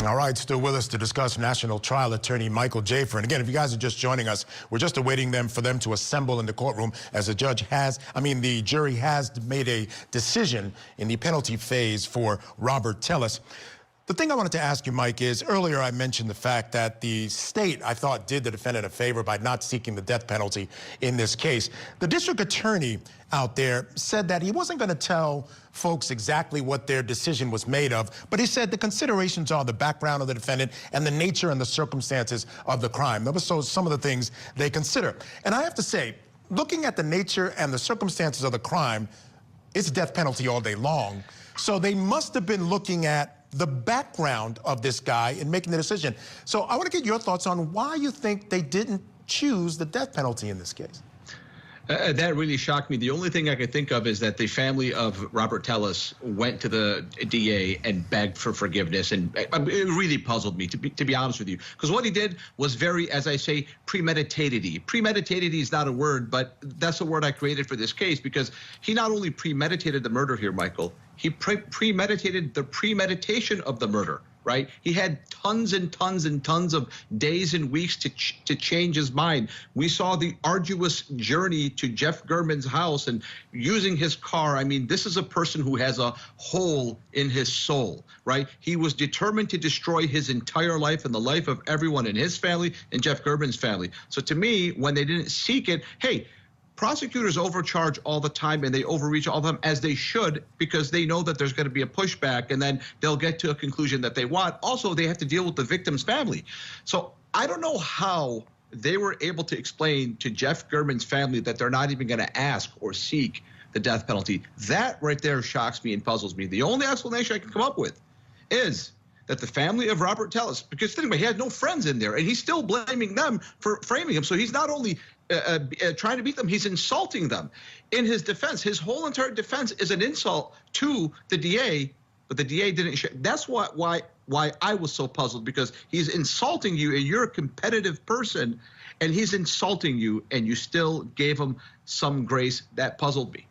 All right, still with us to discuss national trial attorney Michael Jaafar. And again, if you guys are just joining us, we're just awaiting for them to assemble in the courtroom as the jury has made a decision in the penalty phase for Robert Tellis. The thing I wanted to ask you, Mike, is earlier I mentioned the fact that the state, I thought, did the defendant a favor by not seeking the death penalty in this case. The district attorney out there said that he wasn't going to tell folks exactly what their decision was made of, but he said the considerations are the background of the defendant and the nature and the circumstances of the crime. Those were some of the things they consider. And I have to say, looking at the nature and the circumstances of the crime, it's death penalty all day long. So they must have been looking at the background of this guy in making the decision. So I want to get your thoughts on why you think they didn't choose the death penalty in this case. That really shocked me. The only thing I could think of is that the family of Robert Tellis went to the DA and begged for forgiveness, and it really puzzled me, to be honest with you, because what he did was very, as I say, premeditated-y. Premeditated-y is not a word, but that's a word I created for this case, because he not only premeditated the murder here, Michael, he premeditated the premeditation of the murder. Right? He had tons and tons and tons of days and weeks to change his mind. We saw the arduous journey to Jeff German's house and using his car. I mean, this is a person who has a hole in his soul, right? He was determined to destroy his entire life and the life of everyone in his family and Jeff German's family. So to me, when they didn't seek it, hey, prosecutors overcharge all the time and they overreach all the time, as they should, because they know that there's going to be a pushback and then they'll get to a conclusion that they want. Also, they have to deal with the victim's family. So I don't know how they were able to explain to Jeff German's family that they're not even going to ask or seek the death penalty. That right there shocks me and puzzles me. The only explanation I can come up with is that the family of Robert Tellis, because think about it, he had no friends in there, and he's still blaming them for framing him. So he's not only trying to beat them, he's insulting them. In his defense, his whole entire defense is an insult to the DA, but the DA didn't share. That's why I was so puzzled, because he's insulting you, and you're a competitive person, and he's insulting you, and you still gave him some grace. That puzzled me.